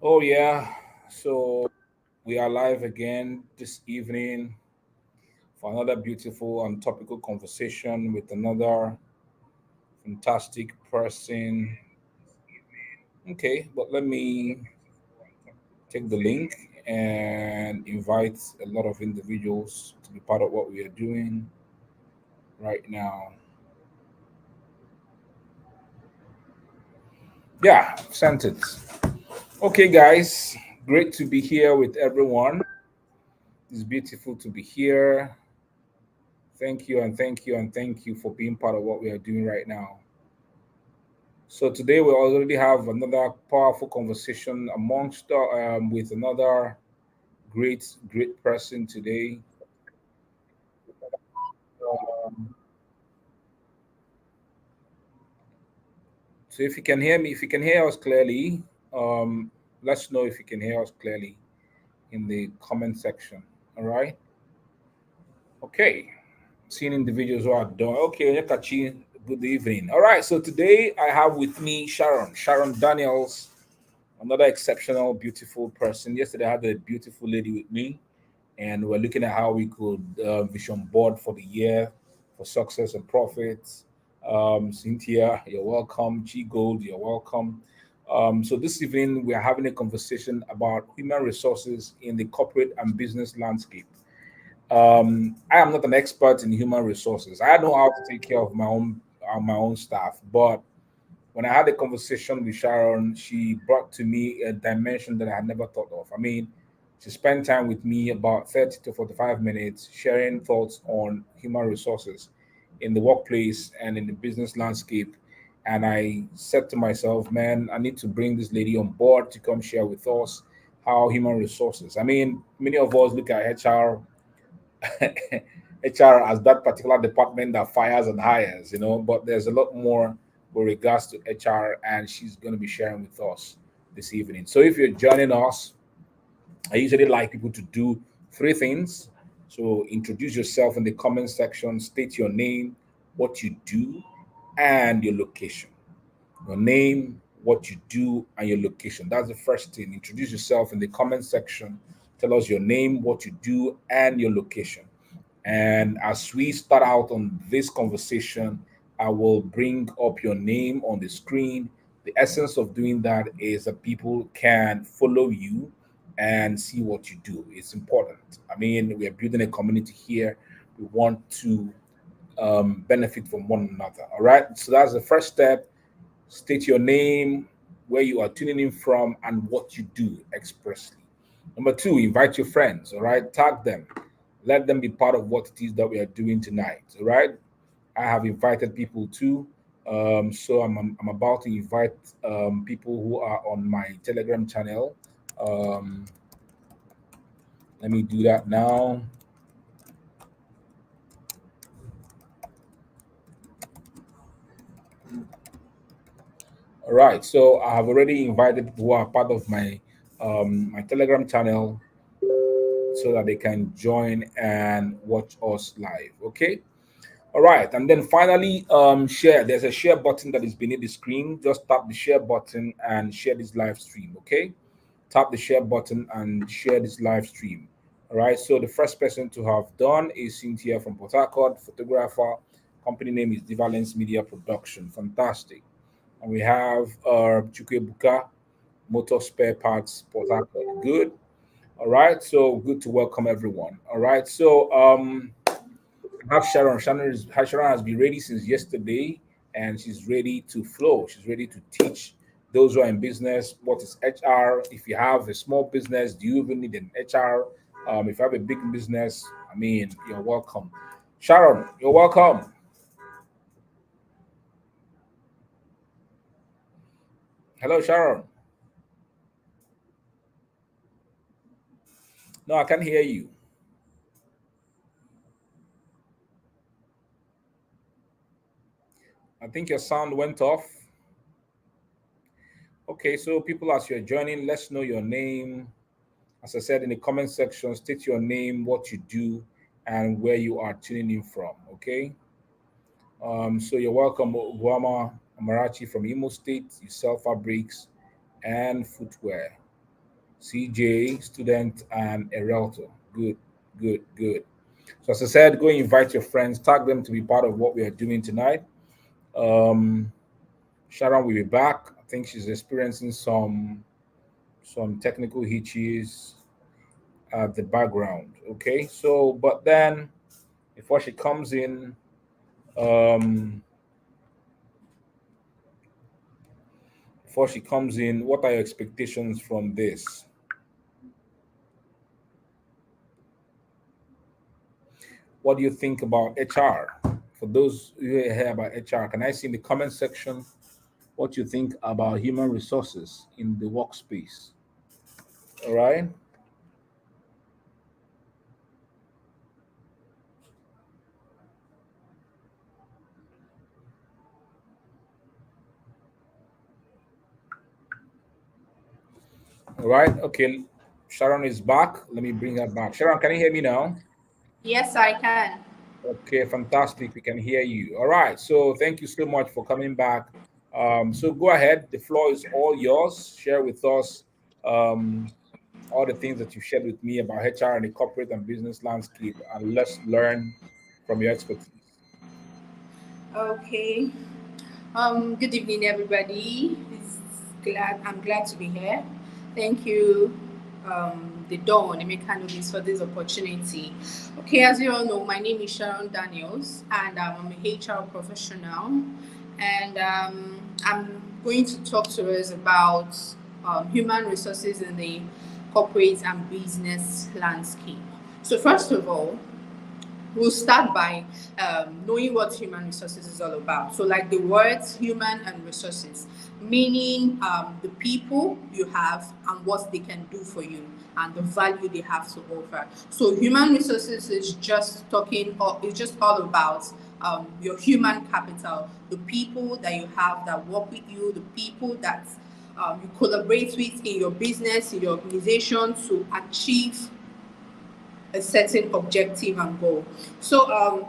Oh, yeah. So we are live again this evening for another beautiful and topical conversation with another fantastic person. Okay, but let me take the link and invite a lot of individuals to be part of what we are doing right now. Yeah, sent it. Okay, guys, great to be here with everyone. It's beautiful to be here. Thank you and thank you and thank you for being part of what we are doing right now. So today we already have another powerful conversation amongst with another great person today. Um, so if you can hear me, if you can hear us clearly, um, let's know if you can hear us clearly in the comment section. All right. Okay. Seeing individuals who are done. Okay, Yakachi, good evening. All right. So today I have with me Sharon Daniels, another exceptional, beautiful person. Yesterday, I had a beautiful lady with me, and we're looking at how we could vision board for the year for success and profits. Cynthia, you're welcome. G Gold, you're welcome. So this evening, we are having a conversation about human resources in the corporate and business landscape. I am not an expert in human resources. I know how to take care of my own staff, but when I had a conversation with Sharon, she brought to me a dimension that I had never thought of. I mean, she spent time with me about 30 to 45 minutes sharing thoughts on human resources in the workplace and in the business landscape. And I said to myself, man, I need to bring this lady on board to come share with us how human resources. I mean, many of us look at HR HR as that particular department that fires and hires, but there's a lot more with regards to HR, and she's going to be sharing with us this evening. So if you're joining us, I usually like people to do three things. So introduce yourself in the comment section, state your name, what you do, and your location. Your name, what you do, and your location. That's the first thing. Introduce yourself in the comment section. Tell us your name, what you do, and your location. And as we start out on this conversation, I will bring up your name on the screen. The essence of doing that is that people can follow you and see what you do. It's important. I mean, we are building a community here. We want to benefit from one another. All right. So that's the first step. State your name, where you are tuning in from, and what you do expressly. Number two, invite your friends. All right. Tag them. Let them be part of what it is that we are doing tonight. All right. I have invited people too. So I'm about to invite people who are on my Telegram channel. Um, Let me do that now. All right. So I have already invited people who are part of my Telegram channel so that they can join and watch us live. Okay. All right. And then finally, share. There's a share button that is beneath the screen. Just tap the share button and share this live stream. Okay. Tap the share button and share this live stream. All right. So the first person to have done is Cynthia from Port Harcourt, photographer. Company name is Divalence Media Production. Fantastic. And we have Chukwebuka Motor Spare Parts Port Harcourt. Good. All right. So good to welcome everyone. All right. So I have Sharon. Sharon has been ready since yesterday, and she's ready to flow. She's ready to teach those who are in business what is HR. If you have a small business, do you even need an HR? If you have a big business, I mean, you're welcome. Sharon, you're welcome. Hello, Sharon. No, I can't hear you. I think your sound went off. Okay, so people, as you're joining, let's know your name. As I said in the comment section, state your name, what you do, and where you are tuning in from. Okay. So you're welcome, Guama Amarachi from Imo State. You sell fabrics and footwear. CJ, student, and a realtor. Good, good, good. So as I said, go invite your friends, tag them to be part of what we are doing tonight. Um, Sharon will be back. I think she's experiencing some technical hitches at the background. Okay, so but then before she comes in, um, what are your expectations from this? What do you think about HR? For those who hear about HR, can I see in the comment section what you think about human resources in the workspace? All right. All right. Okay. Sharon is back. Let me bring her back. Sharon, can you hear me now? Yes, I can. Okay, fantastic. We can hear you. All right. So thank you so much for coming back. So go ahead. The floor is all yours. Share with us um, all the things that you shared with me about HR and the corporate and business landscape, and let's learn from your expertise. Okay. Good evening, everybody. I'm glad to be here. Thank you, the Dawn, Emeka Nobis, for this opportunity. Okay, as you all know, my name is Sharon Daniels, and I'm a HR professional. And I'm going to talk to us about human resources in the corporate and business landscape. So, first of all, we'll start by knowing what human resources is all about. So, like the words human and resources, meaning the people you have and what they can do for you and the value they have to offer. So, human resources is just talking, or it's just all about your human capital, the people that you have that work with you, the people that you collaborate with in your business, in your organization to achieve a certain objective and goal. So,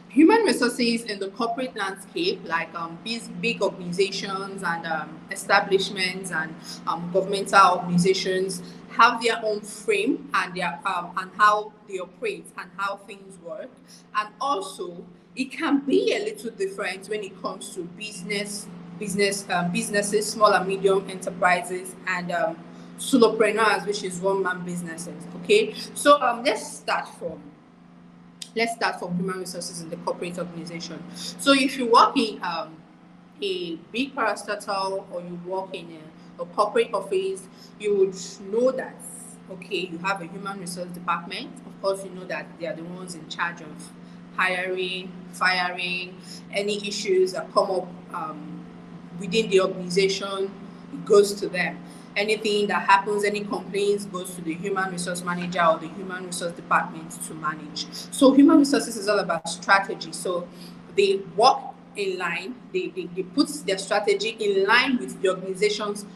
human resources in the corporate landscape, like these big organizations and establishments and governmental organizations, have their own frame and their and how they operate and how things work, and also it can be a little different when it comes to businesses, small and medium enterprises, and solopreneurs, which is one-man businesses. Okay, so let's start from human resources in the corporate organization. So if you work in a big parastatal or you work in a corporate office, you would know that, okay, you have a human resource department. Of course, you know that they are the ones in charge of hiring, firing, any issues that come up within the organization, it goes to them. Anything that happens, any complaints, goes to the human resource manager or the human resource department to manage. So human resources is all about strategy. So they work in line, they put their strategy in line with the organization's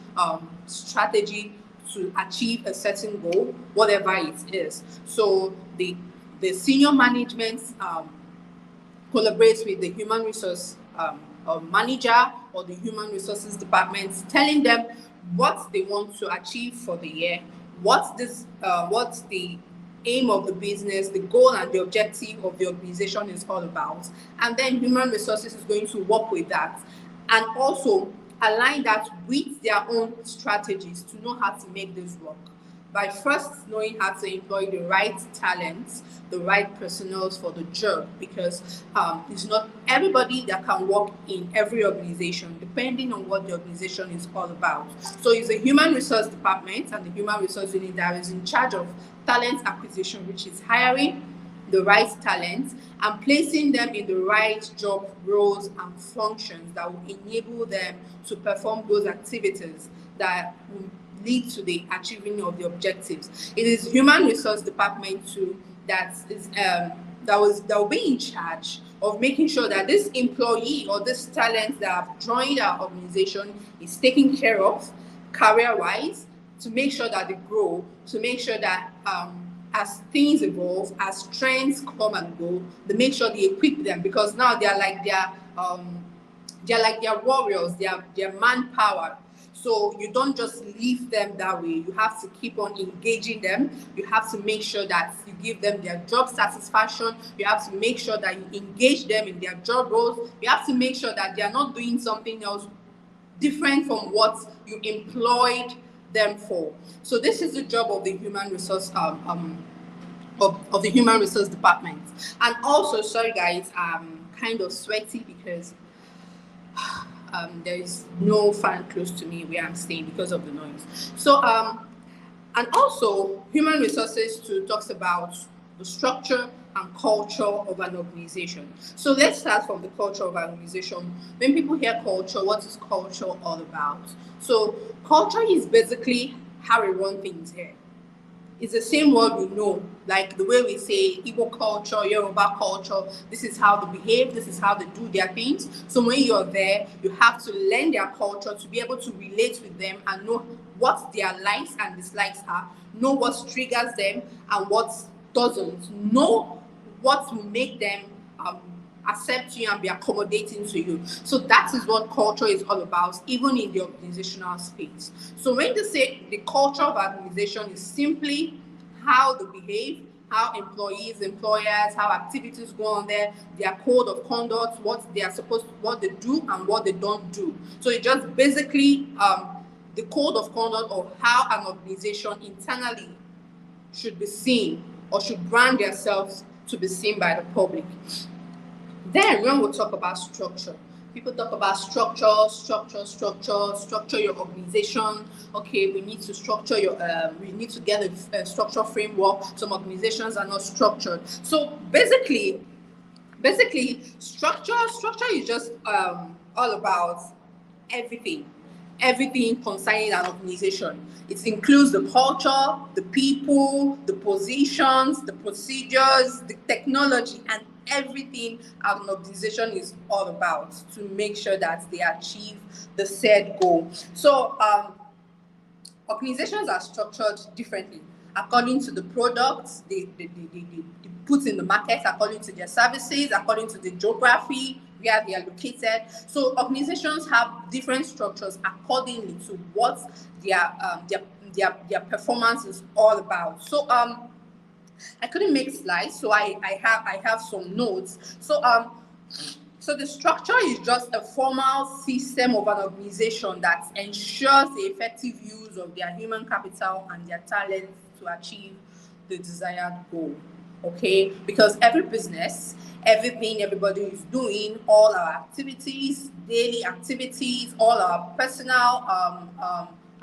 strategy to achieve a certain goal, whatever it is. So the senior management collaborates with the human resource manager or the human resources department, telling them what they want to achieve for the year, what's the aim of the business, the goal and the objective of the organization is all about. And then human resources is going to work with that and also align that with their own strategies to know how to make this work by first knowing how to employ the right talents, the right personnel for the job, because it's not everybody that can work in every organization, depending on what the organization is all about. So it's a human resource department and the human resource unit that is in charge of talent acquisition, which is hiring the right talent and placing them in the right job roles and functions that will enable them to perform those activities that will lead to the achieving of the objectives. It is human resource department too that will be in charge of making sure that this employee or this talent that have joined our organization is taken care of career wise, to make sure that they grow, to make sure that as things evolve, as trends come and go, they make sure they equip them, because now they're like their warriors, their manpower. So you don't just leave them that way. You have to keep on engaging them. You have to make sure that you give them their job satisfaction. You have to make sure that you engage them in their job roles. You have to make sure that they are not doing something else different from what you employed them for. So this is the job of the human resource of the human resource department. And also, sorry guys, I'm kind of sweaty because there is no fan close to me where I'm staying because of the noise. So and also human resources too talks about the structure and culture of an organization. So let's start from the culture of an organization. When people hear culture, what is culture all about? So culture is basically how we run things here. It's the same word we know, like the way we say Igbo culture, Yoruba culture. This is how they behave, this is how they do their things. So when you're there, you have to learn their culture to be able to relate with them and know what their likes and dislikes are, know what triggers them and what doesn't, know what will make them accept you and be accommodating to you. So that is what culture is all about, even in the organizational space. So when they say the culture of an organization is simply how they behave, how employees, employers, how activities go on there, their code of conduct, what they are supposed to, what they do and what they don't do. So it's just basically the code of conduct of how an organization internally should be seen or should brand themselves to be seen by the public. Then when we talk about structure, people talk about structure your organization. Okay, we need to structure your, we need to get a structure framework. Some organizations are not structured. So basically, structure is just all about everything concerning an organization. It includes the culture, the people, the positions, the procedures, the technology, and everything an organization is all about to make sure that they achieve the said goal. So organizations are structured differently according to the products they put in the market, according to their services, according to the geography where they are located. So organizations have different structures accordingly to what their performance is all about. So I couldn't make slides, so I have some notes. So the structure is just a formal system of an organization that ensures the effective use of their human capital and their talents to achieve the desired goal. Okay, because every business, everything everybody is doing, all our activities, daily activities, all our personal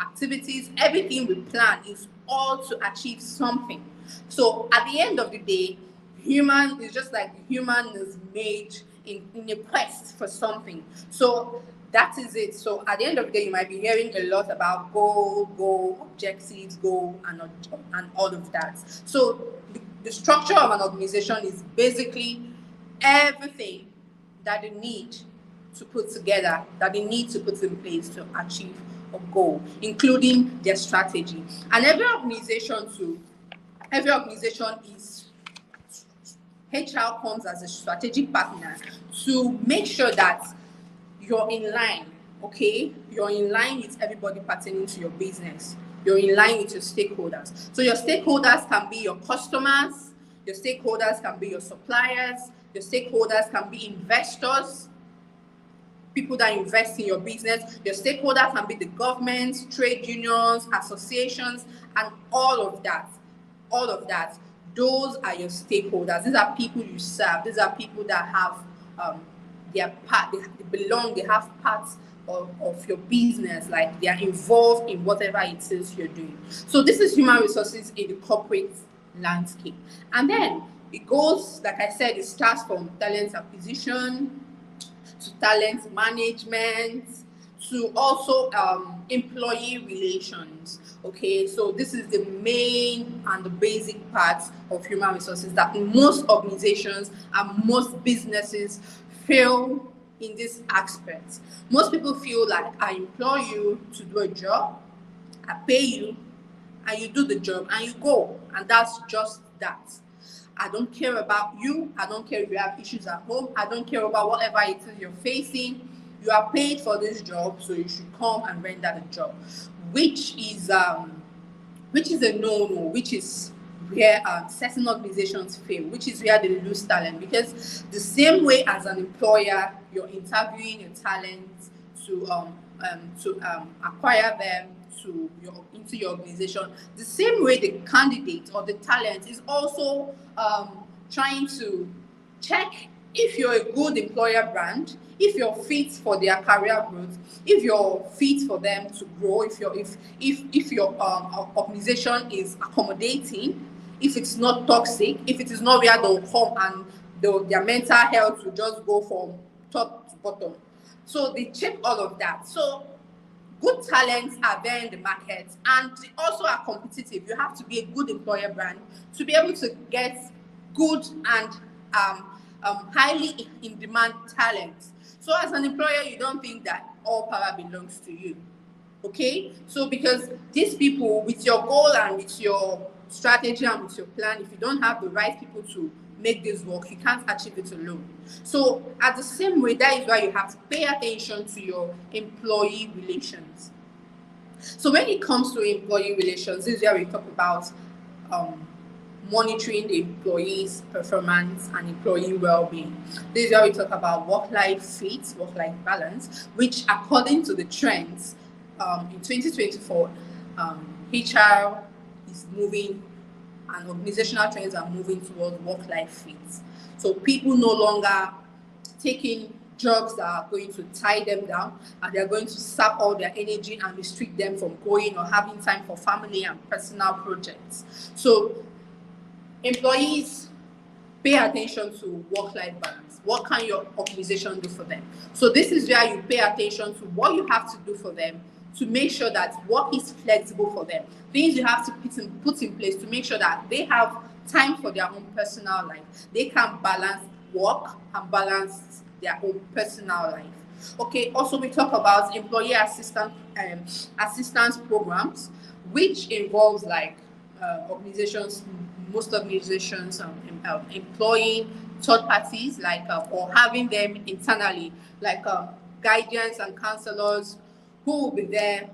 activities, everything we plan is all to achieve something. So at the end of the day, human is just like the human is made in a quest for something. So that is it. So at the end of the day, you might be hearing a lot about goal, objectives, and all of that. So the structure of an organization is basically everything that they need to put together, that they need to put in place to achieve a goal, including their strategy. And every organization is HR comes as a strategic partner to make sure that you're in line, okay? You're in line with everybody pertaining to your business. You're in line with your stakeholders. So your stakeholders can be your customers, your stakeholders can be your suppliers, your stakeholders can be investors, people that invest in your business. Your stakeholders can be the government, trade unions, associations, and all of that. Those are your stakeholders. These are people you serve. These are people that have their part, they have parts of your business, like they are involved in whatever it is you're doing. So this is human resources in the corporate landscape. And then it goes, like I said, it starts from talent acquisition to talent management to also employee relations. Okay, so this is the main and the basic part of human resources that most organizations and most businesses fail in this aspect. Most people feel like I employ you to do a job, I pay you, and you do the job and you go, and that's just that. I don't care about you. I don't care if you have issues at home. I don't care about whatever it is you're facing. you are paid for this job, so you should come and render the job, which is a no-no, which is where certain organizations fail, which is where they lose talent. Because the same way as an employer, you're interviewing a talent to acquire them into your organization, the same way the candidate or the talent is also trying to check if you're a good employer brand, if you're fit for their career growth, if you're fit for them to grow, if your organization is accommodating, if it's not toxic, if it is not where they'll come and their mental health will just go from top to bottom. So they check all of that. So good talents are there in the market, and they also are competitive. You have to be a good employer brand to be able to get good and highly in demand talents. So as an employer, you don't think that all power belongs to you. Okay, so because these people, with your goal and with your strategy and with your plan, if you don't have the right people to make this work, you can't achieve it alone. So at the same way, that is why you have to pay attention to your employee relations. So when it comes to employee relations, this is where we talk about monitoring the employees' performance and employee well-being. This is where we talk about work-life fit, work-life balance, which according to the trends in 2024, HR is moving and organizational trends are moving towards work-life fit. So people no longer taking jobs that are going to tie them down and they're going to sap all their energy and restrict them from going or having time for family and personal projects. So employees, pay attention to work-life balance. What can your organization do for them? So this is where you pay attention to what you have to do for them to make sure that work is flexible for them. Things you have to put in place to make sure that they have time for their own personal life. They can balance work and balance their own personal life. Okay, also we talk about employee assistance programs, which involves like most organizations employing third parties like or having them internally like guidance and counselors who will be there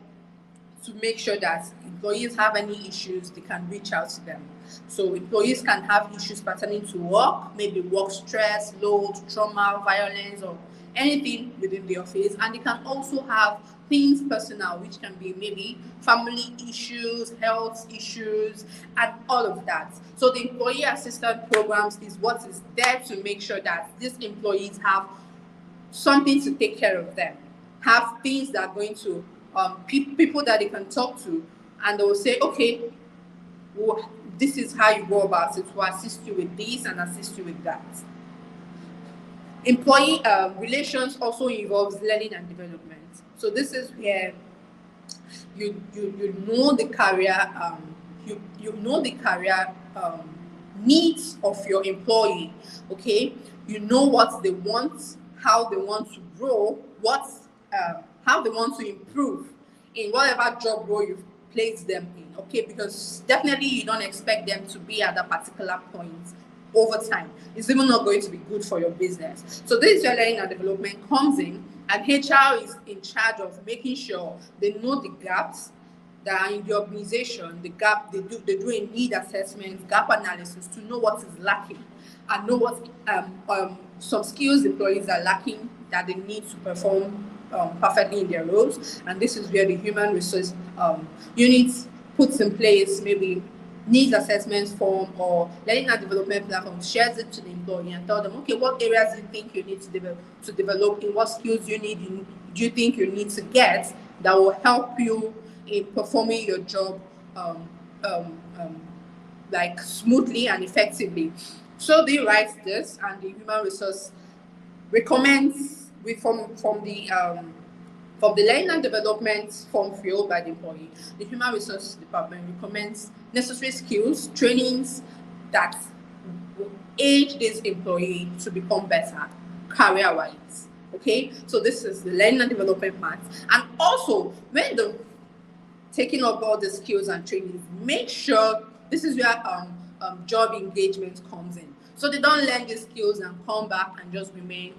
to make sure that employees have any issues, they can reach out to them. So employees can have issues pertaining to work, maybe work stress, load, trauma, violence, or anything within the office. And they can also have things personal, which can be maybe family issues, health issues, and all of that. So the employee assistance programs is what is there to make sure that these employees have something to take care of them, have things that are going to people that they can talk to, and they will say, okay, well, this is how you go about it, to assist you with this and assist you with that. Employee relations also involves learning and development. So this is where you know the career needs of your employee. Okay, you know what they want, how they want to grow, how they want to improve in whatever job role you've placed them in. Okay, because definitely you don't expect them to be at that particular point over time. It's even not going to be good for your business. So this is where learning and development comes in, and HR is in charge of making sure they know the gaps that are in the organization. The gap, they do a need assessment, gap analysis to know what is lacking and know what some skills employees are lacking that they need to perform perfectly in their roles. And this is where the human resource unit puts in place maybe needs assessment form or learning and development platform, shares it to the employee and tell them, okay, what areas do you think you need to develop, in what skills do you think you need to get that will help you in performing your job like smoothly and effectively. So they write this, and the human resource recommends from the learning and development form filled by the employee, the human resource department recommends necessary skills, trainings that will aid this employee to become better career-wise. Okay, so this is the learning and development part. And also, when the taking up all the skills and trainings, make sure this is where job engagement comes in. So they don't learn these skills and come back and just remain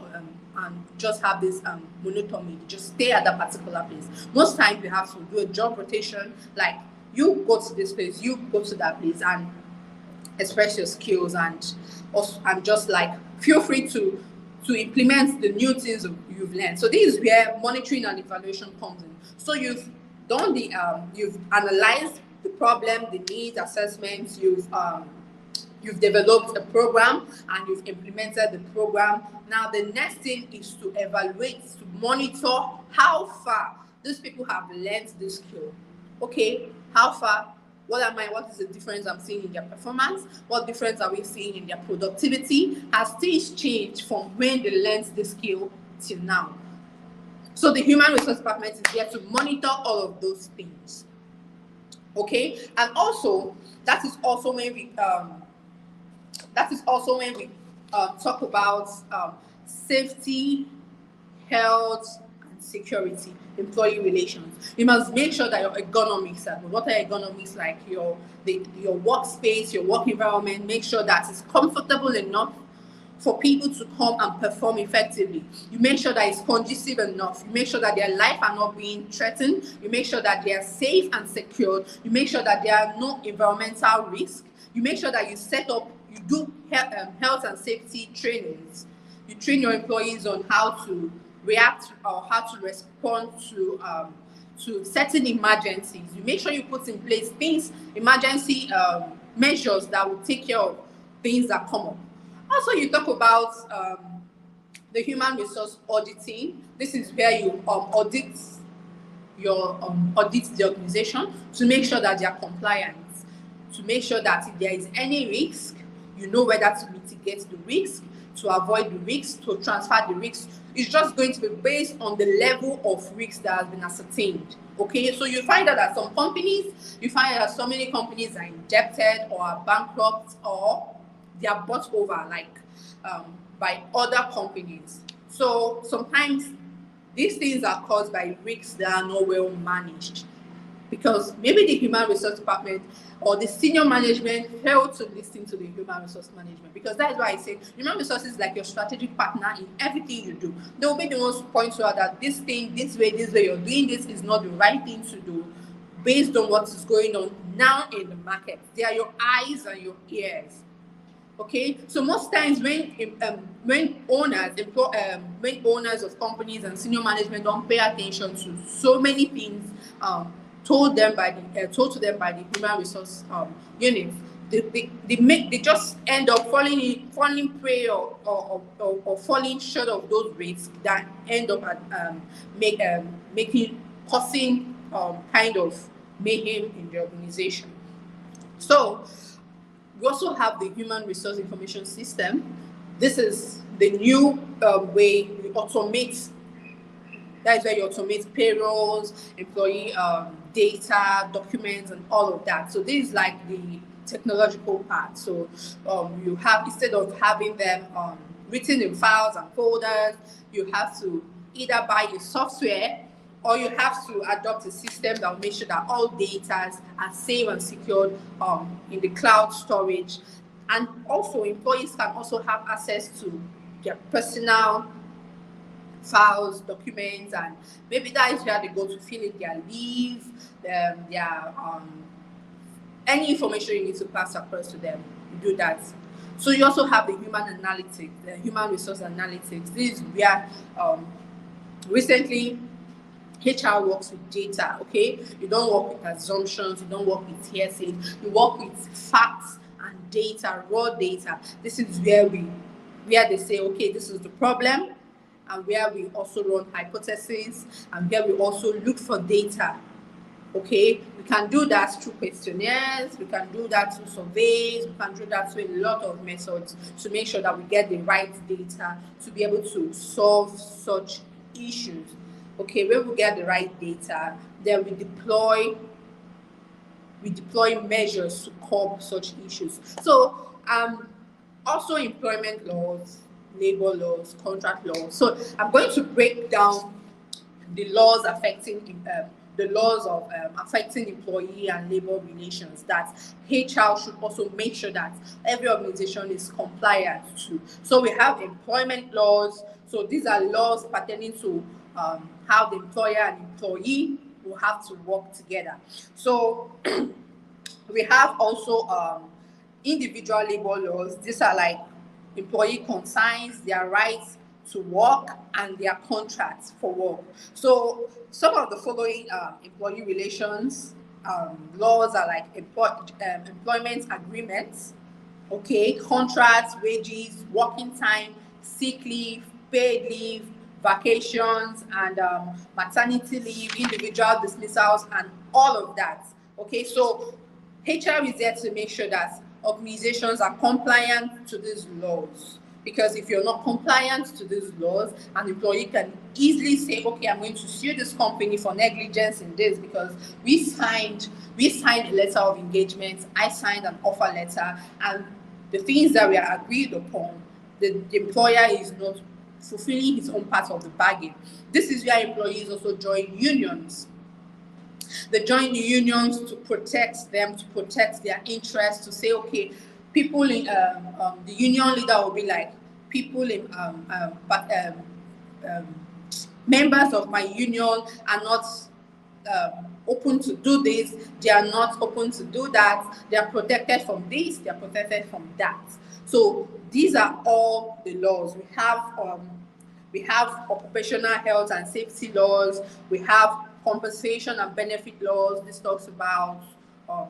and just have this monotony. They just stay at that particular place. Most times you have to do a job rotation, like you go to this place, you go to that place, and express your skills, and also, and just like feel free to implement the new things you've learned. So this is where monitoring and evaluation comes in. So you've done the you've analyzed the problem, the needs assessments, you've developed a program and you've implemented the program. Now the next thing is to evaluate, to monitor how far these people have learned this skill. Okay, how far? What is the difference I'm seeing in their performance? What difference are we seeing in their productivity? Has things changed from when they learned the skill till now? So the human resource department is there to monitor all of those things. Okay, and also that is also when we talk about safety, health, and security, employee relations. You must make sure that your ergonomics are good. What are ergonomics like? Your workspace, your work environment. Make sure that it's comfortable enough for people to come and perform effectively. You make sure that it's conducive enough. You make sure that their life are not being threatened. You make sure that they are safe and secured. You make sure that there are no environmental risks. You make sure that you do health and safety trainings. You train your employees on how to react or how to respond to certain emergencies. You make sure you put in place emergency measures that will take care of things that come up. Also, you talk about the human resource auditing. This is where you audit the organization to make sure that they are compliant, to make sure that if there is any risk, you know whether to mitigate the risk, to avoid the risk, to transfer the risk. It's just going to be based on the level of risk that has been ascertained. Okay, so you find out that so many companies are indebted or are bankrupt or they are bought over by other companies. So sometimes these things are caused by risks that are not well managed, because maybe the human resource department or the senior management failed to listen to the human resource management. Because that is why I say human resources is like your strategic partner in everything you do. They will be the ones to point you out that this way you're doing this is not the right thing to do based on what is going on now in the market. They are your eyes and your ears. Okay, so most times when owners of companies and senior management don't pay attention to so many things told to them by the human resource unit, they just end up falling prey or falling short of those rates that end up at causing kind of mayhem in the organization. So we also have the human resource information system. This is the new way we automate. That is where you automate payrolls, employee data, documents, and all of that. So this is like the technological part. So you have, instead of having them written in files and folders, you have to either buy a software or you have to adopt a system that will make sure that all data are safe and secured in the cloud storage. And also employees can also have access to their personal files, documents, and maybe that is where they go to fill in their leave, their any information you need to pass across to them. You do that. So you also have the human analytics, the human resource analytics. This is where recently HR works with data. Okay, you don't work with assumptions, you don't work with hearsay, you work with facts and data, raw data. This is where they say, okay, this is the problem, and where we also run hypotheses, and where we also look for data. Okay, we can do that through questionnaires, we can do that through surveys, we can do that through a lot of methods to make sure that we get the right data to be able to solve such issues. Okay, when we get the right data, then we deploy measures to curb such issues. So also employment laws, labor laws, contract laws. So I'm going to break down the laws affecting the laws of affecting employee and labor relations that HR should also make sure that every organization is compliant to. So we have employment laws. So these are laws pertaining to how the employer and employee will have to work together. So we have also individual labor laws. These are like employee consigns, their rights to work, and their contracts for work. So some of the following employee relations laws are like employment agreements, okay, contracts, wages, working time, sick leave, paid leave, vacations, and maternity leave, individual dismissals, and all of that. Okay, so HR is there to make sure that organizations are compliant to these laws. Because if you're not compliant to these laws, an employee can easily say, okay, I'm going to sue this company for negligence in this because we signed a letter of engagement, I signed an offer letter, and the things that we are agreed upon, the employer is not fulfilling his own part of the bargain. This is where employees also join unions. They join the unions to protect them, to protect their interests, to say, okay, people in the union leader will be like, people in um, members of my union are not open to do this, they are not open to do that, they are protected from this, they are protected from that. So these are all the laws. We have occupational health and safety laws, we have compensation and benefit laws. This talks about um,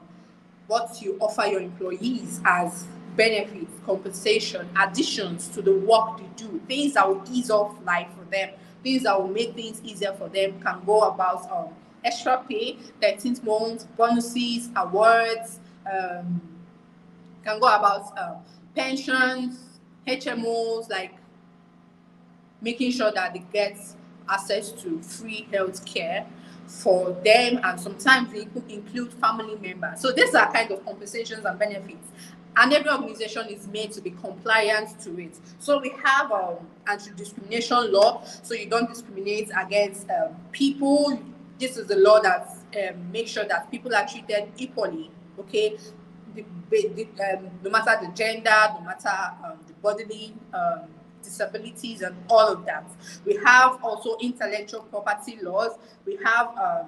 what you offer your employees as benefits, compensation, additions to the work they do, things that will ease off life for them, things that will make things easier for them, can go about extra pay, 13th month, bonuses, awards, can go about pensions, HMOs, like making sure that they get access to free health care for them, and sometimes they could include family members. So these are kind of compensations and benefits, and every organization is made to be compliant to it. So we have anti-discrimination law, so you don't discriminate against people. This is the law that makes sure that people are treated equally, okay, no matter the gender, no matter the bodily disabilities and all of that. We have also intellectual property laws. We have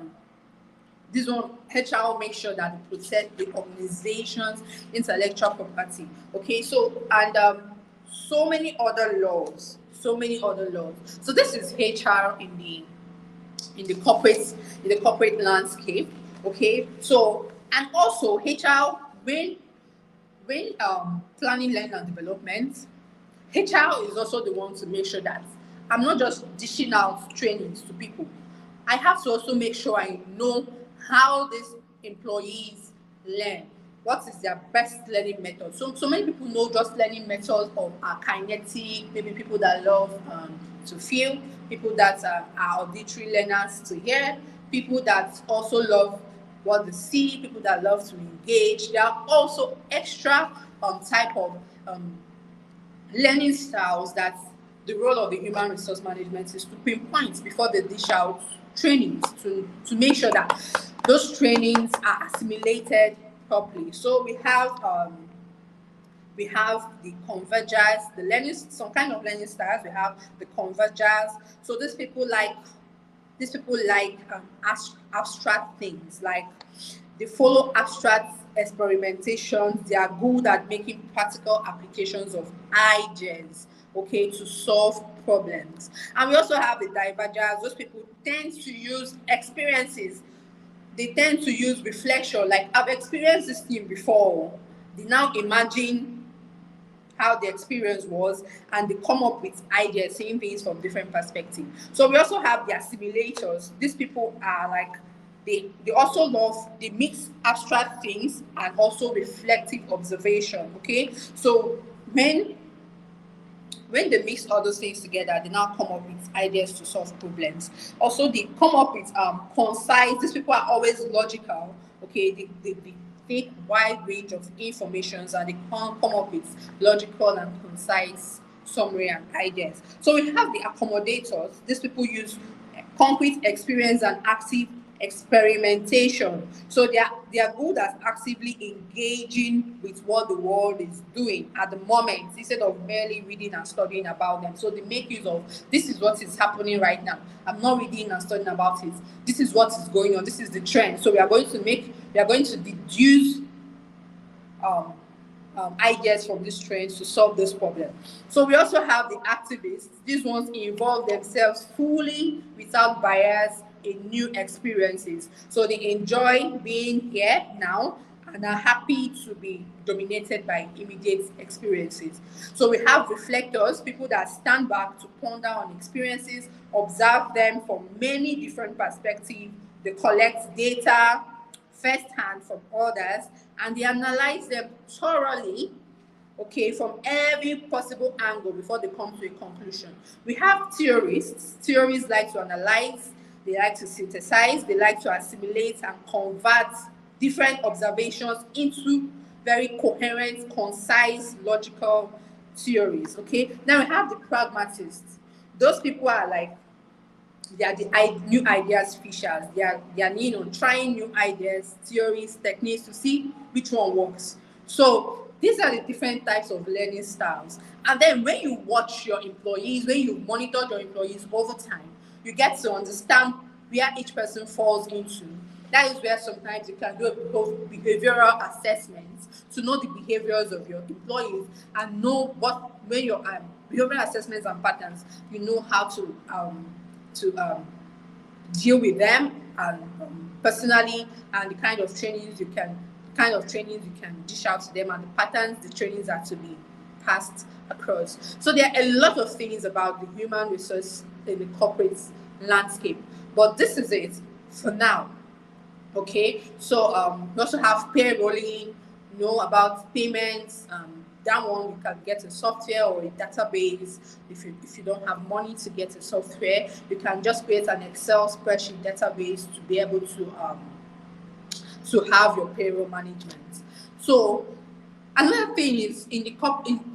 this one, HR will make sure that they protect the organization's intellectual property. Okay, so and so many other laws, so many other laws. So this is HR in the corporate landscape. Okay, so and also HR when planning learning and development, HR is also the one to make sure that I'm not just dishing out trainings to people. I have to also make sure I know how these employees learn. What is their best learning method? So many people know just learning methods of kinetic, maybe people that love to feel, people that are auditory learners to hear, people that also love what they see, people that love to engage. There are also extra type of learning styles that the role of the human resource management is to pinpoint before they dish out trainings to make sure that those trainings are assimilated properly. So we have the convergers, the learning, some kind of learning styles. We have the convergers. So these people like abstract things, like they follow abstract experimentation. They are good at making practical applications of ideas, okay, to solve problems. And we also have the divergers. Those people tend to use experiences. They tend to use reflection, like I've experienced this thing before. They now imagine how the experience was, and they come up with ideas, seeing things from different perspectives. So we also have the assimilators. These people are like, they also love, they mix abstract things and also reflective observation. Okay, so when they mix all those things together, they now come up with ideas to solve problems. Also, they come up with concise. These people are always logical. Okay, they take wide range of informations, and they come up with logical and concise summary and ideas. So we have the accommodators. These people use concrete experience and active experimentation. So they are good at actively engaging with what the world is doing at the moment instead of merely reading and studying about them. So they make use of, this is what is happening right now. I'm not reading and studying about it. This is what is going on. This is the trend. So we are going to deduce um, ideas from these trends to solve this problem. So we also have the activists. These ones involve themselves fully without bias in new experiences. So they enjoy being here now and are happy to be dominated by immediate experiences. So we have reflectors, people that stand back to ponder on experiences, observe them from many different perspectives. They collect data firsthand from others, and they analyze them thoroughly, okay, from every possible angle before they come to a conclusion. We have theorists. Theorists like to analyze, they like to synthesize, they like to assimilate and convert different observations into very coherent, concise, logical theories. Okay, now we have the pragmatists. Those people are like, they are the new ideas fishers. They are trying new ideas, theories, techniques to see which one works. So these are the different types of learning styles. And then when you watch your employees, when you monitor your employees over time, you get to understand where each person falls into. That is where sometimes you can do a behavioral assessment to know the behaviors of your employees and know what, when your behavioral assessments and patterns, you know how to deal with them, and personally, and the kind of trainings you can dish out to them, and the patterns the trainings are to be passed across. So there are a lot of things about the human resource in the corporate landscape, but this is it for now. Okay, so we also have payrolling, about payments. That one, you can get a software or a database. If you don't have money to get a software, you can just create an Excel spreadsheet database to be able to have your payroll management. So another thing is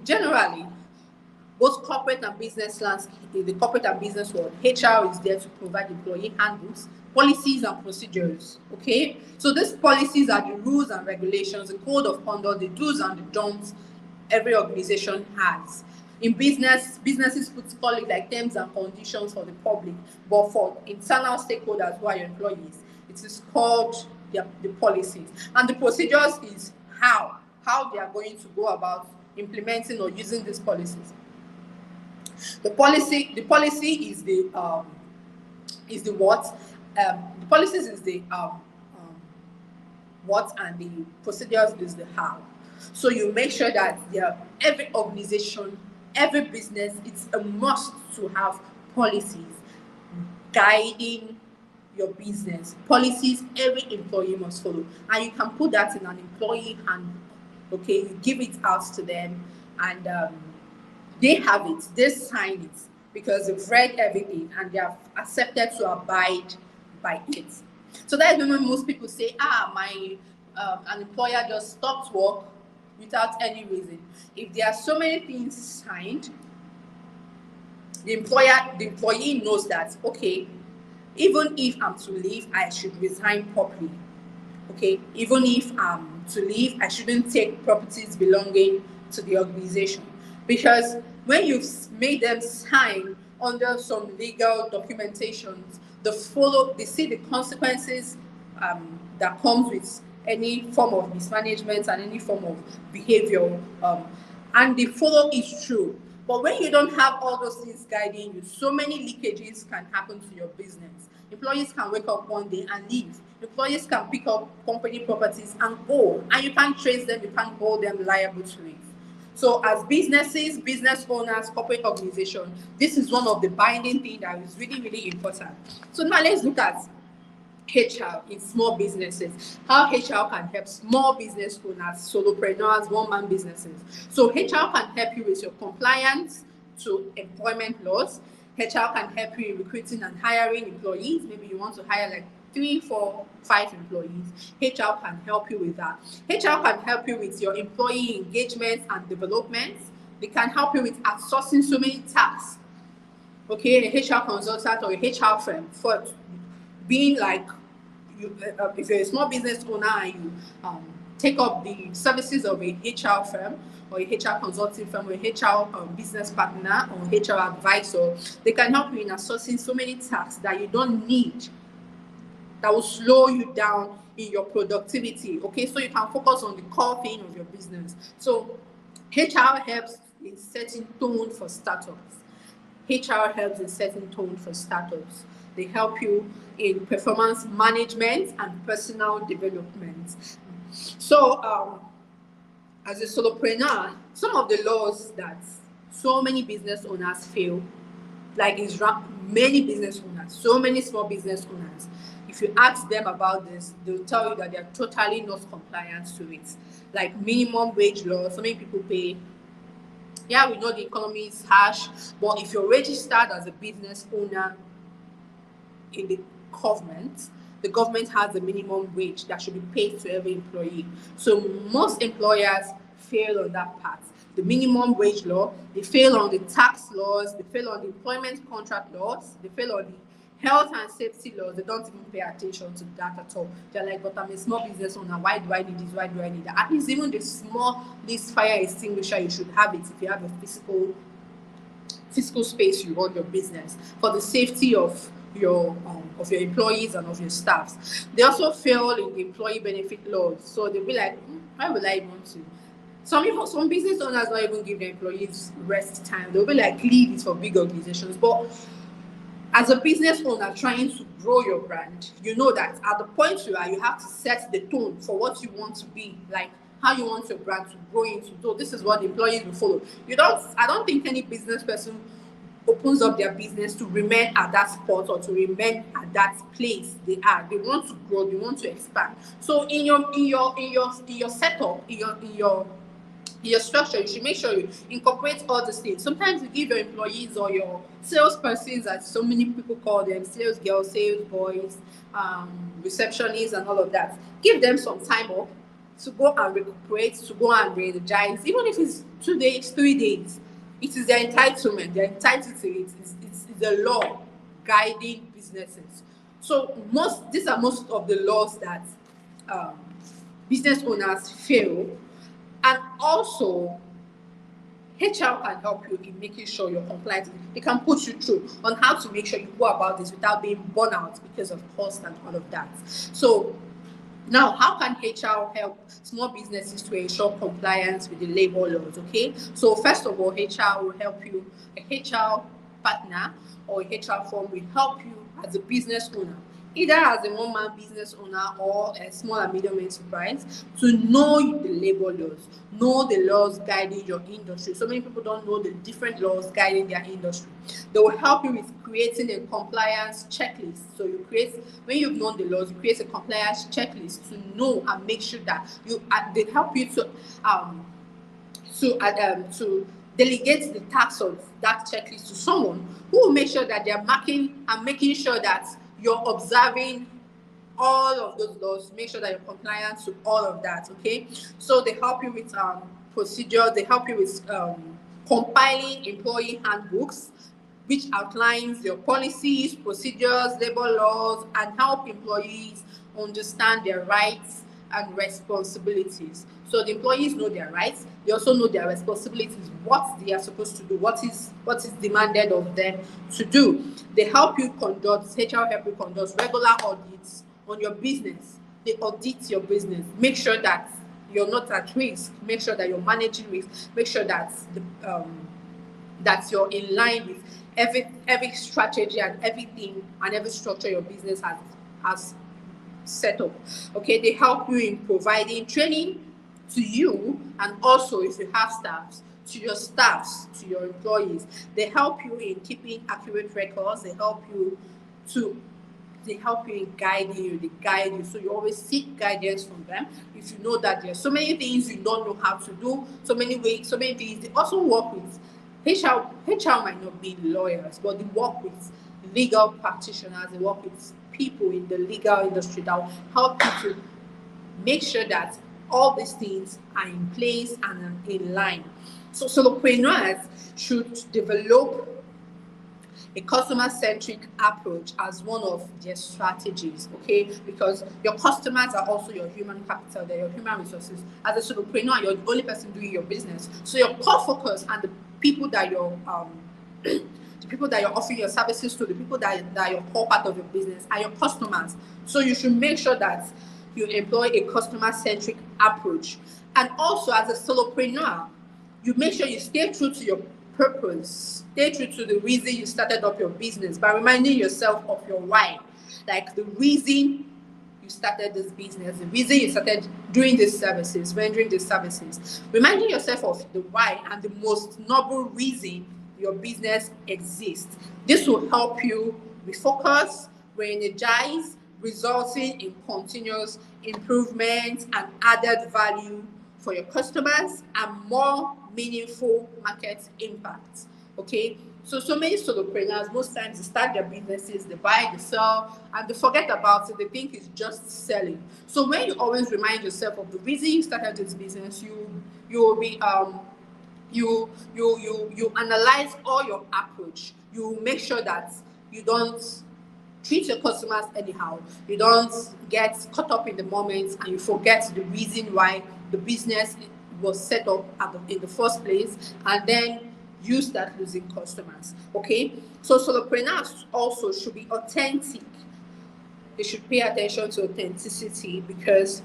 generally, both corporate and business landscape, in the corporate and business world, HR is there to provide employee handbooks, policies and procedures. Okay, so these policies are the rules and regulations, the code of conduct, the do's and the don'ts every organization has. In businesses put call it like terms and conditions for the public, but for internal stakeholders who are your employees, it is called the policies. And the procedures is how they are going to go about implementing or using these policies. The policy is the what? The policies is the what, and the procedures is the how. So you make sure that every organization, every business, it's a must to have policies guiding your business. Policies every employee must follow, and you can put that in an employee handbook. Okay, you give it out to them, and they have it, they sign it because they've read everything and they have accepted to abide by it. So that's when most people say, my an employer just stopped work without any reason. If there are so many things signed, the employee knows that, okay, even if I'm to leave, I should resign properly. Okay, even if I'm to leave, I shouldn't take properties belonging to the organization, because when you've made them sign under some legal documentations, they see the consequences that comes with any form of mismanagement and any form of behavior, and the follow is true. But when you don't have all those things guiding you, so many leakages can happen to your business. Employees can wake up one day and leave. Employees can pick up company properties and go, and you can't trace them, you can't hold them liable to it. So as businesses, business owners, corporate organizations, this is one of the binding things that is really, really important. So now let's look at HR in small businesses, how HR can help small business owners, solopreneurs, one-man businesses. So HR can help you with your compliance to employment laws. HR can help you in recruiting and hiring employees. Maybe you want to hire like 3, 4, 5 employees. HR can help you with that. HR can help you with your employee engagement and development. They can help you with outsourcing so many tasks. Okay, a HR consultant or a HR firm for being like if you're a small business owner and you take up the services of a HR firm or a HR consulting firm or a HR business partner or HR advisor, they can help you in outsourcing so many tasks that you don't need, that will slow you down in your productivity. Okay, so you can focus on the core thing of your business. So HR helps in setting tone for startups. HR helps in setting tone for startups. They help you in performance management and personal development. So, as a solopreneur, some of the laws that so many business owners fail, like many business owners, so many small business owners, if you ask them about this, they'll tell you that they're totally not compliant to it. Like minimum wage law, so many people pay. Yeah, we know the economy is harsh, but if you're registered as a business owner in the government has a minimum wage that should be paid to every employee. So most employers fail on that part. The minimum wage law, they fail on the tax laws, they fail on the employment contract laws, they fail on the health and safety laws. They don't even pay attention to that at all. They're like, but I'm a small business owner. Why do I need this? Why do I need that? At least even the small this fire extinguisher, you should have it if you have a physical space you run your business for the safety of your employees and of your staffs. They also fail in the employee benefit laws. So they'll be like, why would I want to? Some business owners don't even give their employees rest time. They'll be like, leave it for big organizations. But as a business owner trying to grow your brand, you know that at the point you are, you have to set the tone for what you want to be, like how you want your brand to grow into. So this is what the employees will follow. I don't think any business person opens up their business to remain at that spot or to remain at that place they are. They want to grow, they want to expand. So in your setup, in your structure, you should make sure you incorporate all these things. Sometimes you give your employees or your salespersons, as so many people call them, sales girls, sales boys, receptionists, and all of that. Give them some time off to go and recuperate, to go and re-energize, even if it's 2 days, 3 days. It is their entitlement. They're entitled to it. It's the law guiding businesses. So these are most of the laws that business owners fail. And also, HR can help you in making sure you're compliant. They can put you through on how to make sure you go about this without being burnt out because of cost and all of that. So now, how can HR help small businesses to ensure compliance with the labor laws? Okay, so first of all, HR will help you. A HR partner or a HR firm will help you as a business owner, either as a one-man business owner or a small and medium enterprise, to know the labor laws, know the laws guiding your industry. So many people don't know the different laws guiding their industry. They will help you with creating a compliance checklist. So when you've known the laws, you create a compliance checklist to know and make sure that they help you to delegate the task of that checklist to someone who will make sure that they're marking and making sure that you're observing all of those laws, make sure that you're compliant to all of that. Okay, so they help you with procedures, they help you with compiling employee handbooks, which outlines your policies, procedures, labor laws, and help employees understand their rights and responsibilities. So the employees know their rights, they also know their responsibilities, what they are supposed to do, what is demanded of them to do. They help you conduct, HR help you conduct regular audits on your business. They audit your business, make sure that you're not at risk, make sure that you're managing risk, make sure that that you're in line with every strategy and everything and every structure your business has set up. Okay, they help you in providing training to you, and also if you have staffs, to your staffs, to your employees. They help you in keeping accurate records. They help you in guiding you. They guide you, so you always seek guidance from them. If you know that there's so many things you don't know how to do, so many ways, so many things. They also work with HR might not be lawyers, but they work with legal practitioners. They work with people in the legal industry that will help you to make sure that all these things are in place and in line. So solopreneurs should develop a customer-centric approach as one of their strategies, okay? Because your customers are also your human capital, they're your human resources. As a solopreneur, you're the only person doing your business. So your core focus and the people that you're the people that you're offering your services to, the people that are your core part of your business are your customers. So you should make sure that you employ a customer-centric approach. And also, as a solopreneur, you make sure you stay true to your purpose, stay true to the reason you started up your business by reminding yourself of your why. Like the reason you started this business, the reason you started doing these services, rendering these services. Reminding yourself of the why and the most noble reason your business exists. This will help you refocus, re-energize, resulting in continuous improvement and added value for your customers and more meaningful market impact. Okay, so many solopreneurs, most times they start their businesses, they buy, they sell, and they forget about it. They think it's just selling. So when you always remind yourself of the reason you started this business, you will be you analyze all your approach. You make sure that you don't treat your customers anyhow. You don't get caught up in the moment and you forget the reason why the business was set up in the first place, and then you start losing customers. Okay, so solopreneurs also should be authentic. They should pay attention to authenticity because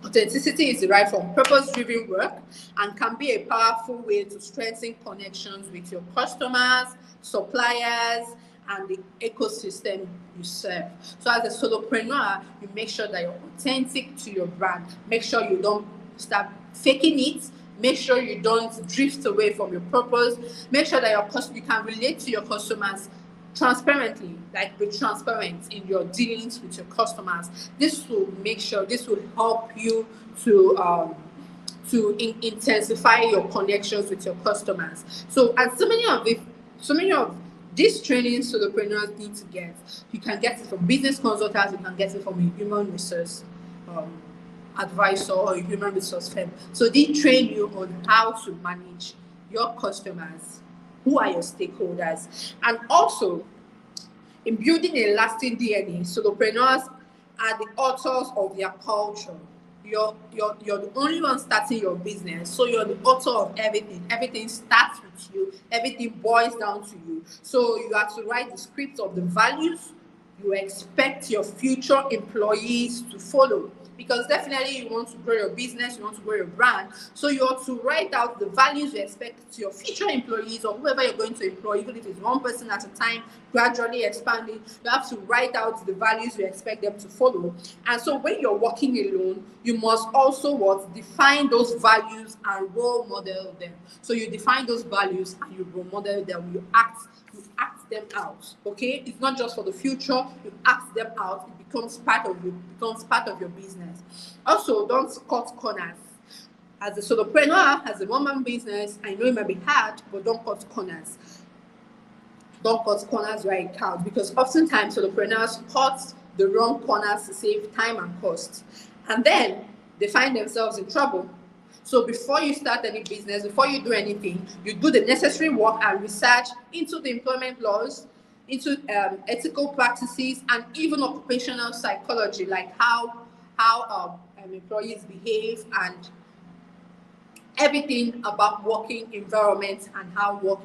authenticity is derived from purpose-driven work and can be a powerful way to strengthen connections with your customers, suppliers, and the ecosystem you serve. So as a solopreneur, you make sure that you're authentic to your brand. Make sure you don't start faking it. Make sure you don't drift away from your purpose. Make sure that you can relate to your customers transparently, like be transparent in your dealings with your customers. This will help you to intensify your connections with your customers. So, and so many of these trainings solopreneurs need to get. You can get it from business consultants. You can get it from a human resource advisor or a human resource firm. So they train you on how to manage your customers, who are your stakeholders, and also in building a lasting DNA. Solopreneurs are the authors of their culture. You're the only one starting your business, so you're the author of everything. Everything starts with you. Everything boils down to you. So you have to write the script of the values you expect your future employees to follow. Because definitely you want to grow your business, you want to grow your brand. So you have to write out the values you expect your future employees or whoever you're going to employ, even if it's one person at a time, gradually expanding. You have to write out the values you expect them to follow. And so when you're working alone, you must also define those values and role model them. So you define those values and you role model them. You act them out. Okay, it's not just for the future. You act them out. It becomes part of your business. Also, don't cut corners. As a solopreneur, as a woman business, I know it might be hard, but don't cut corners. Don't cut corners where it counts, because oftentimes solopreneurs cut the wrong corners to save time and cost, and then they find themselves in trouble. So before you start any business, before you do anything, you do the necessary work and research into the employment laws, into ethical practices, and even occupational psychology, like how employees behave and everything about working environment and how work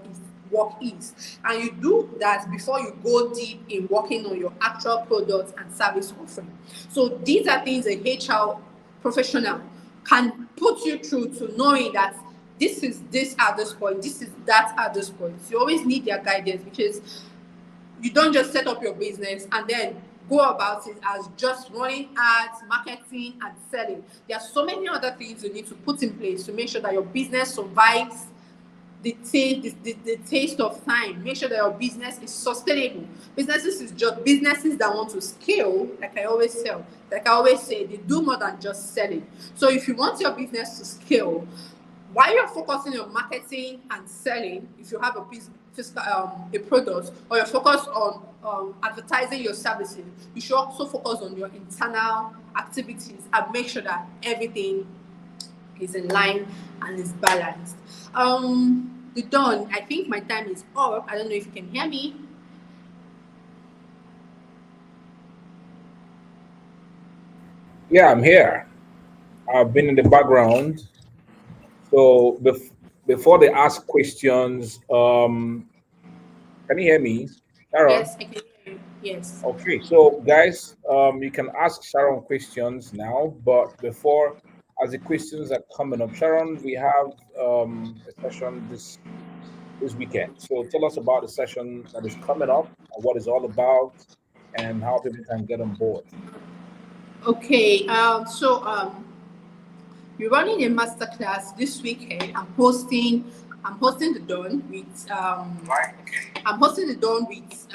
is. And you do that before you go deep in working on your actual products and service offering. So these are things a HR professional can put you through to knowing that this is this at this point, this is that at this point. You always need their guidance, because you don't just set up your business and then go about it as just running ads, marketing, and selling. There are so many other things you need to put in place to make sure that your business survives the taste of time. Make sure that your business is sustainable. Businesses is just businesses that want to scale, like I always say, they do more than just selling. So if you want your business to scale, while you're focusing on marketing and selling, if you have a product, or you're focused on advertising your services, you should also focus on your internal activities and make sure that everything is in line and is balanced. The Dawn, I think my time is up. I don't know if you can hear me. Yeah, I'm here. I've been in the background. So before they ask questions, can you hear me, Sharon? Yes, I can hear you. Yes. Okay, so guys, you can ask Sharon questions now, but before, as the questions are coming up, Sharon, we have a session this weekend. So tell us about the session that is coming up, and what it's all about, and how people can get on board. Okay. We're running a masterclass this weekend. I'm hosting the Dawn with I'm hosting the Dawn with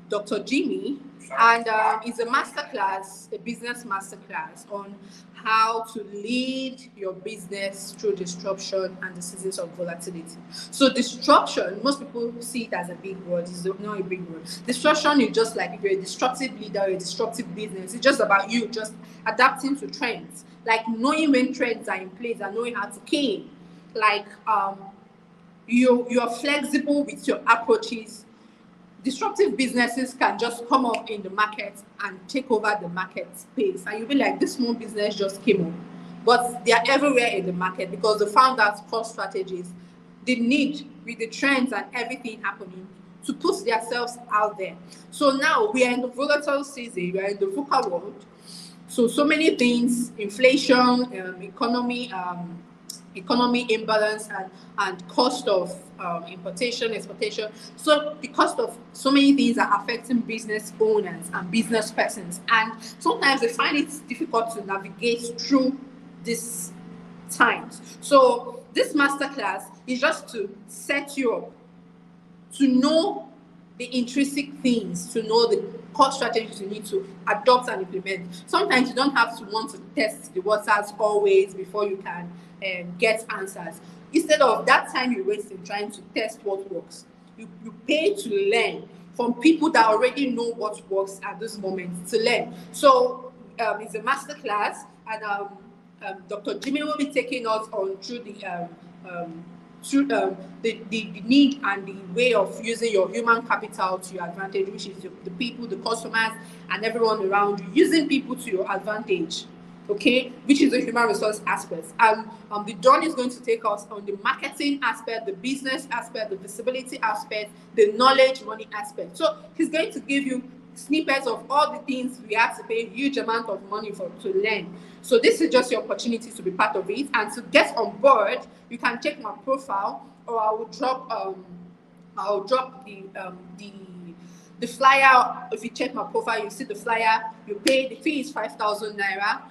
Dr. Jimmy, and it's a masterclass, a business masterclass on how to lead your business through disruption and the seasons of volatility. So disruption, most people see it as a big word. It's not a big word. Disruption is just like if you're a disruptive leader or a disruptive business. It's just about you just adapting to trends, like knowing when trends are in place and knowing how to key in. Like you're flexible with your approaches. Disruptive businesses can just come up in the market and take over the market space, and you'll be like, this small business just came up, but they are everywhere in the market because the founders core strategies, the need with the trends and everything happening to put themselves out there. So now we are in the volatile season, we are in the VUCA world. So many things, inflation, economy imbalance, and cost of importation, exportation. So the cost of so many things are affecting business owners and business persons, and sometimes they find it difficult to navigate through these times. So this masterclass is just to set you up to know the intrinsic things, to know the core strategies you need to adopt and implement. Sometimes you don't have to want to test the waters always before you can get answers. Instead of that time you waste in trying to test what works, you pay to learn from people that already know what works at this moment to learn. So it's a master class, and Dr. Jimmy will be taking us on through um, the need and the way of using your human capital to your advantage, which is the people, the customers, and everyone around you, using people to your advantage, okay, which is the human resource aspect. And the Don is going to take us on the marketing aspect, the business aspect, the visibility aspect, the knowledge money aspect. So he's going to give you snippets of all the things we have to pay a huge amount of money for to learn. So this is just your opportunity to be part of it, and to get on board you can check my profile, or I'll drop the flyer. If you check my profile, you see the flyer. You pay, the fee is 5,000 naira,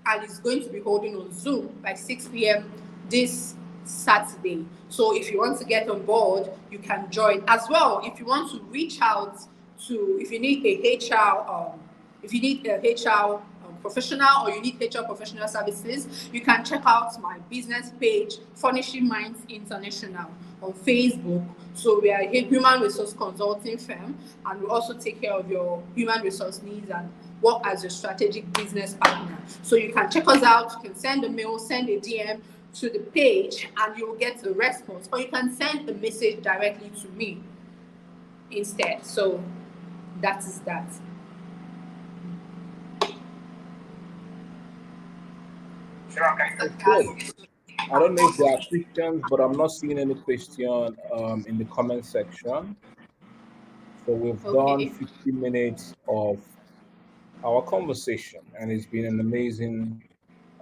and it's going to be holding on Zoom by 6 p.m. this Saturday. So if you want to get on board, you can join as well. If you want to reach out to, if you need a HR, if you need a HR professional, or you need HR professional services, you can check out my business page, Furnishing Minds International, on Facebook. So we are a human resource consulting firm, and we also take care of your human resource needs and work as a strategic business partner. So you can check us out. You can send a mail, send a DM to the page, and you will get a response, or you can send a message directly to me instead. So that is that. Okay. I don't know if there are questions, but I'm not seeing any question in the comment section. So we've done Okay. 50 minutes of our conversation, and it's been an amazing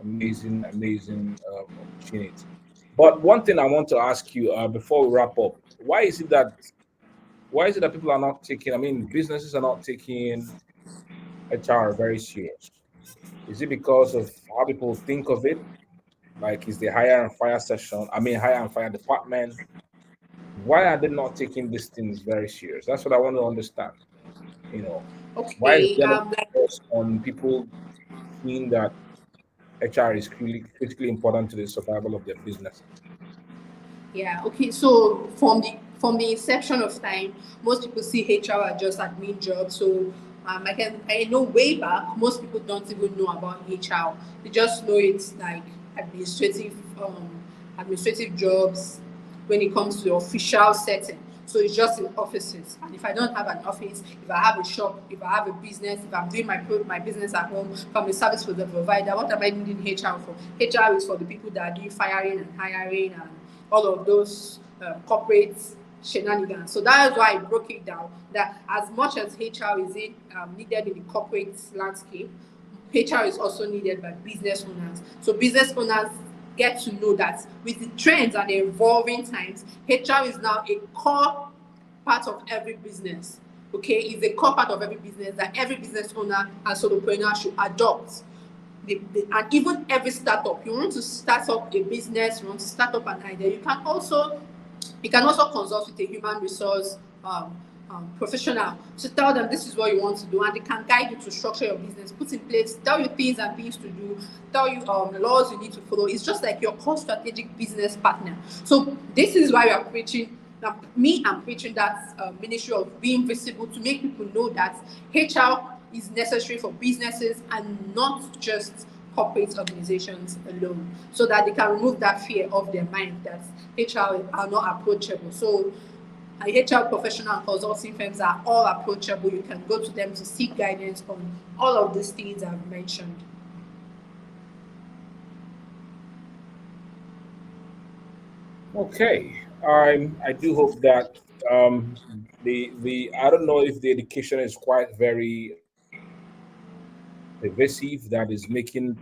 opportunity. But one thing I want to ask you before we wrap up: why is it that people are not taking? I mean, businesses are not taking HR very serious. Is it because of how people think of it? Like, is the hire and fire session? I mean, hire and fire department. Why are they not taking these things very serious? That's what I want to understand. You know, why is Okay. there no focus on people seeing that HR is critically important to the survival of their businesses? Yeah. Okay. So from the inception of time, most people see HR as just admin job. So I know way back, most people don't even know about HR. They just know it's like administrative administrative jobs when it comes to official setting. So it's just in offices. And if I don't have an office, if I have a shop, if I have a business, if I'm doing my business at home from a service for the provider, what am I needing HR for? HR is for the people that are doing firing and hiring and all of those corporate shenanigans. So that is why I broke it down that as much as HR is needed in the corporate landscape, HR is also needed by business owners. So business owners get to know that with the trends and the evolving times, HR is now a core part of every business. Okay, it's a core part of every business that every business owner and solopreneur should adopt. And even every startup, you want to start up a business, you want to start up an idea, you can also consult with a human resource professional to tell them this is what you want to do, and they can guide you to structure your business, put in place, tell you things and things to do, tell you laws you need to follow. It's just like your core strategic business partner. So this is why we are preaching. Now, I'm preaching that ministry of being visible to make people know that HR is necessary for businesses and not just corporate organizations alone, so that they can remove that fear of their mind that HR are not approachable. So HR professional and consulting firms are all approachable. You can go to them to seek guidance on all of these things I've mentioned. Okay. I do hope that the I don't know if the education is quite very pervasive that is making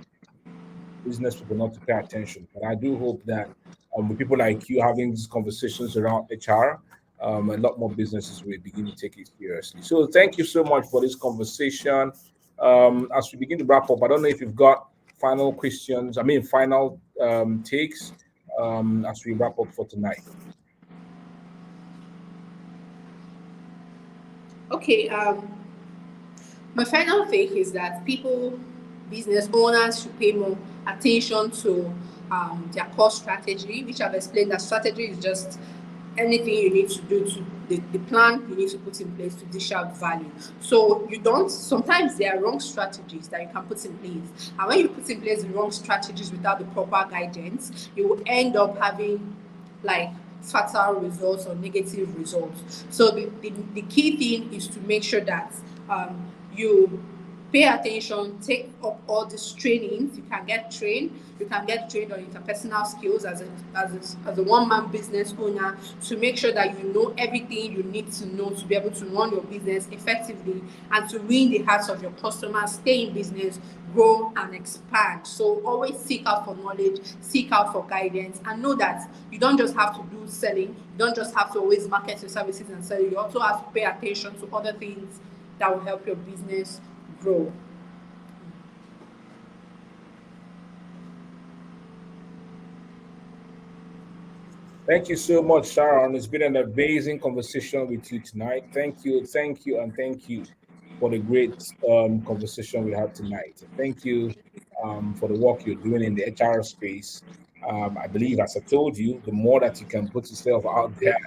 business people not to pay attention. But I do hope that with people like you having these conversations around HR, a lot more businesses will begin to take it seriously. So thank you so much for this conversation. As we begin to wrap up, I don't know if you've got final questions. I mean, final takes as we wrap up for tonight. Okay, my final take is that people, business owners, should pay more attention to their core strategy, which I've explained that strategy is just anything you need to do to the plan you need to put in place to dish out value. So you don't, sometimes there are wrong strategies that you can put in place. And when you put in place the wrong strategies without the proper guidance, you will end up having like fatal results or negative results. So the key thing is to make sure that you pay attention, take up all these trainings. You can get trained on interpersonal skills as a one-man business owner to make sure that you know everything you need to know to be able to run your business effectively and to win the hearts of your customers, stay in business, grow and expand. So always seek out for knowledge, seek out for guidance, and know that you don't just have to do selling, you don't just have to always market your services and sell. You also have to pay attention to other things that will help your business grow. Thank you so much, Sharon. It's been an amazing conversation with you tonight. Thank you, and thank you for the great conversation we had tonight. Thank you for the work you're doing in the HR space. I believe, as I told you, the more that you can put yourself out there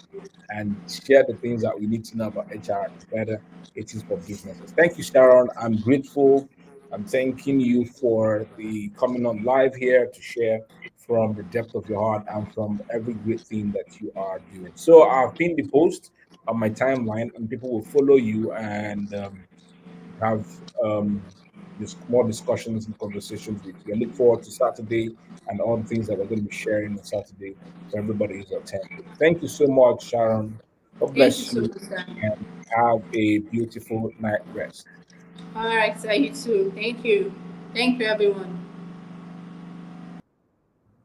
and share the things that we need to know about HR, the better it is for businesses. Thank you, Sharon. I'm grateful. I'm thanking you for the coming on live here to share from the depth of your heart and from every great thing that you are doing. So I've pinned the post on my timeline, and people will follow you and have more discussions and conversations with you. I look forward to Saturday and all the things that we're going to be sharing on Saturday for everybody who's attending. Thank you so much, Sharon. God Thank you bless so you much, sir. and have a beautiful night rest. All right, sir, you too. Thank you. Thank you, everyone.